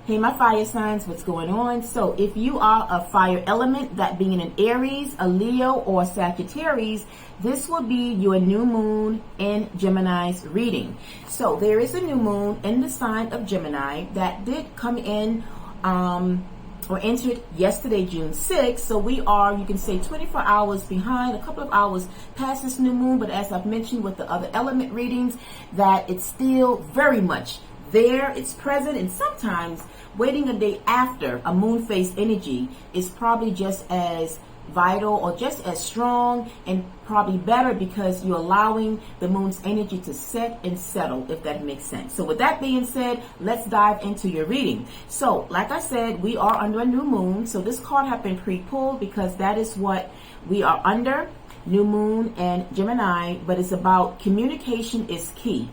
Hey, my fire signs, what's going on? So if you are a fire element, that being an Aries, a Leo, or Sagittarius, this will be your new moon in Gemini's reading. So there is a new moon in the sign of Gemini that did come in or entered yesterday, June 6th. So we are, you can say, 24 hours behind, a couple of hours past this new moon. But as I've mentioned with the other element readings, that it's still very much there, it's present, and sometimes waiting a day after a moon phase energy is probably just as vital or just as strong, and probably better because you're allowing the moon's energy to set and settle, if that makes sense. So with that being said, let's dive into your reading. So like I said, we are under a new moon. So this card have been pre-pulled because that is what we are under, new moon and Gemini, but it's about communication is key.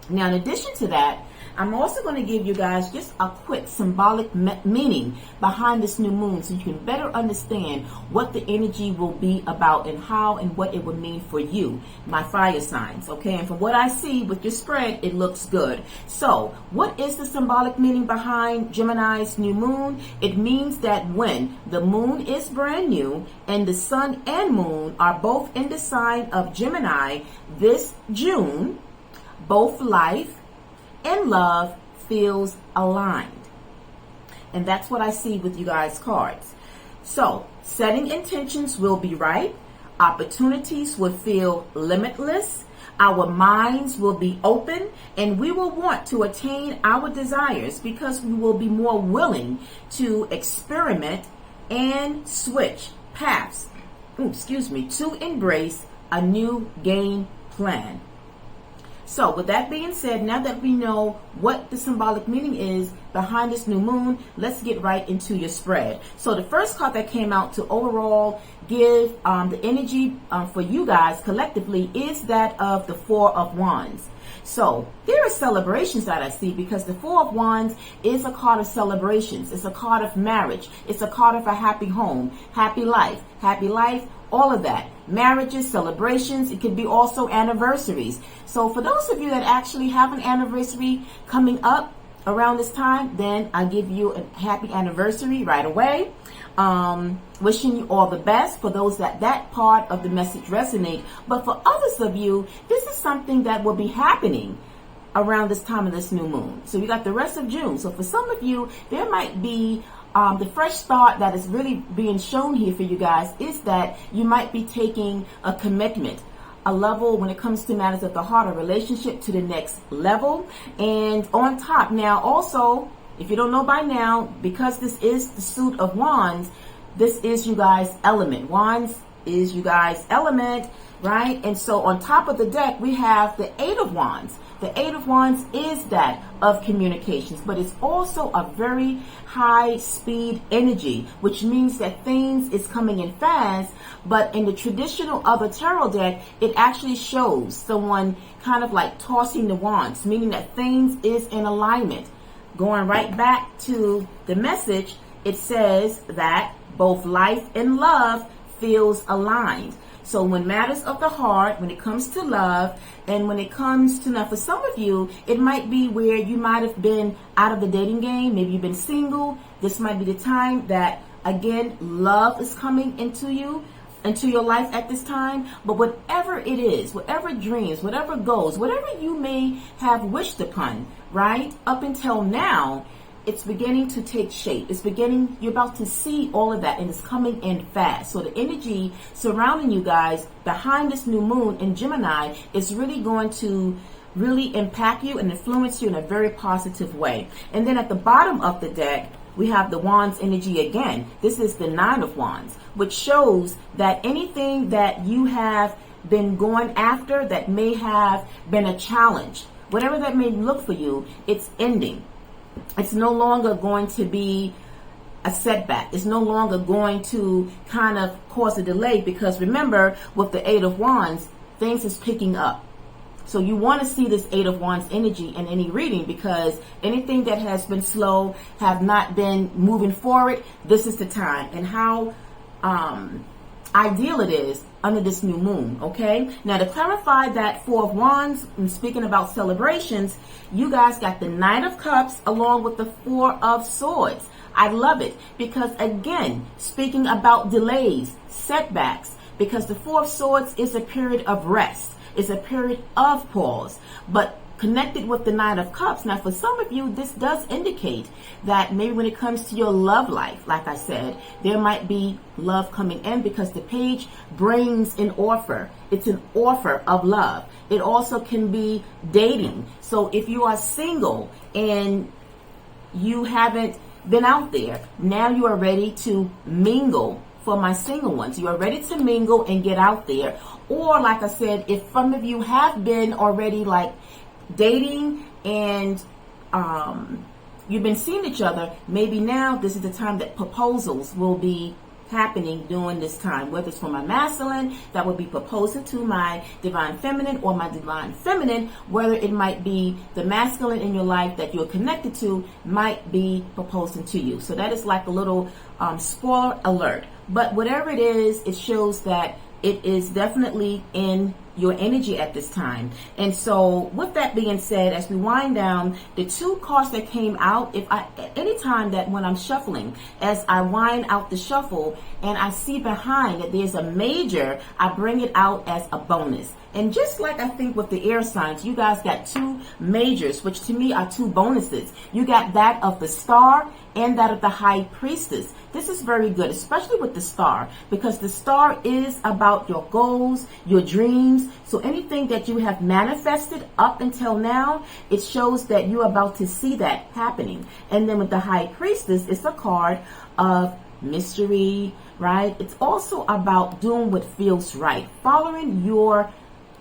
Now, in addition to that, I'm also going to give you guys just a quick symbolic meaning behind this new moon so you can better understand what the energy will be about and how and what it would mean for you, my fire signs, okay? And from what I see with your spread, it looks good. So, what is the symbolic meaning behind Gemini's new moon? It means that when the moon is brand new and the sun and moon are both in the sign of Gemini this June, both life and love feels aligned. And that's what I see with you guys' cards. So, setting intentions will be right. Opportunities will feel limitless. Our minds will be open, and we will want to attain our desires because we will be more willing to experiment and switch paths, to embrace a new game plan. So with that being said, now that we know what the symbolic meaning is behind this new moon, let's get right into your spread. So the first card that came out to overall give the energy for you guys collectively is that of the Four of Wands. So there are celebrations that I see because the Four of Wands is a card of celebrations. It's a card of marriage. It's a card of a happy home, happy life, all of that. Marriages, celebrations, it could be also anniversaries. So for those of you that actually have an anniversary coming up around this time, then I give you a happy anniversary right away. Wishing you all the best for those that part of the message resonate. But for others of you, this is something that will be happening around this time of this new moon. So you got the rest of June. So for some of you, there might be the fresh start that is really being shown here for you guys is that you might be taking a commitment, a level when it comes to matters of the heart, a relationship to the next level. And on top now also, if you don't know by now, because this is the suit of wands, this is you guys' element. Wands is you guys' element, right? And so on top of the deck, we have the Eight of Wands. The Eight of Wands is that of communications, but it's also a very high speed energy, which means that things is coming in fast. But in the traditional other tarot deck, it actually shows someone kind of like tossing the wands, meaning that things is in alignment. Going right back to the message, it says that both life and love feels aligned. So when matters of the heart, when it comes to love, and when it comes to, now for some of you, it might be where you might have been out of the dating game. Maybe you've been single. This might be the time that, again, love is coming into your life at this time. But whatever it is, whatever dreams, whatever goals, whatever you may have wished upon, right, up until now, it's beginning to take shape. You're about to see all of that, and it's coming in fast. So the energy surrounding you guys behind this new moon in Gemini is really going to really impact you and influence you in a very positive way. And then at the bottom of the deck, we have the Wands energy again. This is the Nine of Wands, which shows that anything that you have been going after that may have been a challenge, whatever that may look for you, it's ending. It's no longer going to be a setback. It's no longer going to kind of cause a delay, because remember, with the Eight of Wands, things is picking up. So you want to see this Eight of Wands energy in any reading, because anything that has been slow, have not been moving forward, this is the time. And how ideal it is under this new moon, okay? Now, to clarify that Four of Wands, and speaking about celebrations, you guys got the Knight of Cups along with the Four of Swords. I love it because, again, speaking about delays, setbacks, because the Four of Swords is a period of rest. It's a period of pause. But connected with the Nine of Cups. Now, for some of you, this does indicate that maybe when it comes to your love life, like I said, there might be love coming in because the page brings an offer. It's an offer of love. It also can be dating. So if you are single and you haven't been out there, now you are ready to mingle. For my single ones, you are ready to mingle and get out there. Or like I said, if some of you have been already like dating and you've been seeing each other, maybe now this is the time that proposals will be happening during this time. Whether it's for my masculine that would be proposing to my divine feminine, or my divine feminine, whether it might be the masculine in your life that you're connected to might be proposing to you. So that is like a little spoiler alert. But whatever it is, it shows that it is definitely in your energy at this time. And so with that being said, as we wind down, the two cards that came out, anytime that when I'm shuffling, as I wind out the shuffle and I see behind that there's a major, I bring it out as a bonus. And just like I think with the air signs, you guys got two majors, which to me are two bonuses. You got that of the Star and that of the High Priestess. This is very good, especially with the Star, because the Star is about your goals, your dreams. So anything that you have manifested up until now, it shows that you're about to see that happening. And then with the High Priestess, it's a card of mystery, right? It's also about doing what feels right, following your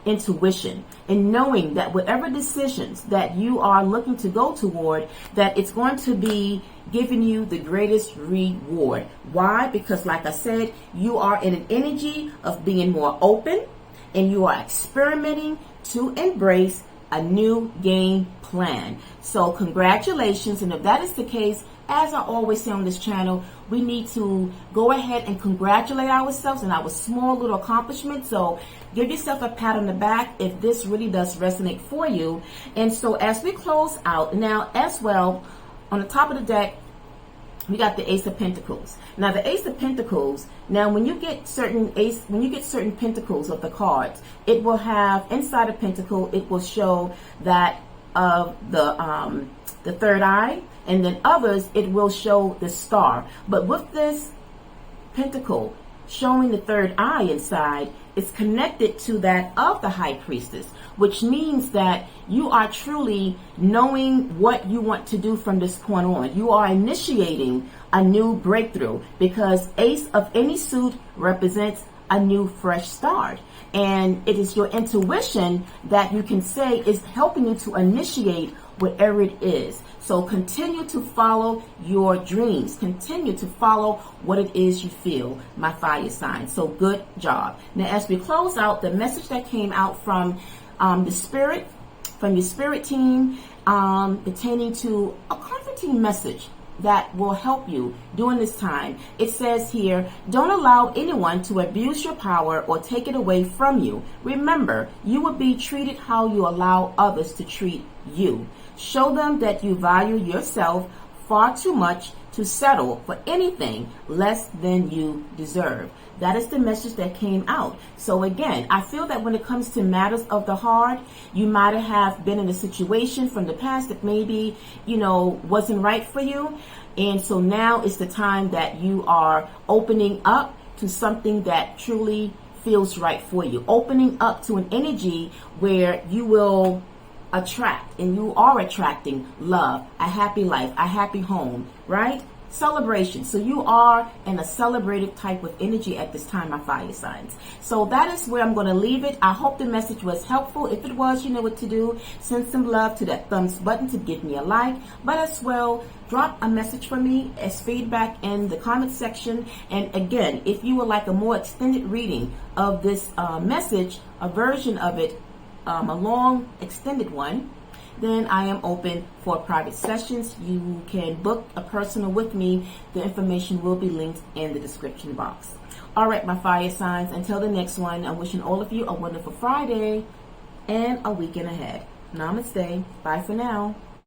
intuition and knowing that whatever decisions that you are looking to go toward, that it's going to be giving you the greatest reward. Why? Because like I said, you are in an energy of being more open and you are experimenting to embrace a new game plan. So congratulations. And if that is the case, as I always say on this channel, we need to go ahead and congratulate ourselves and our small little accomplishments. So give yourself a pat on the back if this really does resonate for you. And so as we close out now as well, on the top of the deck, we got the Ace of Pentacles. Now the Ace of Pentacles, now when you get certain pentacles of the cards, it will have inside a pentacle, it will show that of the third eye, and then others it will show the Star. But with this pentacle showing the third eye inside, it's connected to that of the High Priestess, which means that you are truly knowing what you want to do from this point on. You are initiating a new breakthrough, because Ace of any suit represents a new fresh start. And it is your intuition that you can say is helping you to initiate whatever it is. So continue to follow your dreams. Continue to follow what it is you feel, my fire sign. So good job. Now, as we close out, the message that came out from your spirit team, pertaining to a comforting message that will help you during this time. It says here, don't allow anyone to abuse your power or take it away from you. Remember, you will be treated how you allow others to treat you. Show them that you value yourself far too much to settle for anything less than you deserve. That is the message that came out. So again, I feel that when it comes to matters of the heart, you might have been in a situation from the past that maybe, wasn't right for you. And so now is the time that you are opening up to something that truly feels right for you. Opening up to an energy where you will attract, and you are attracting love, a happy life, a happy home, right? Celebration. So you are in a celebrative type of energy at this time, my fire signs. So that is where I'm going to leave it. I hope the message was helpful. If it was, you know what to do. Send some love to that thumbs button to give me a like, but as well, drop a message for me as feedback in the comment section. And again, if you would like a more extended reading of this message, a version of it, a long extended one, then I am open for private sessions. You can book a personal with me. The information will be linked in the description box. All right, my fire signs, until the next one, I'm wishing all of you a wonderful Friday and a weekend ahead. Namaste. Bye for now.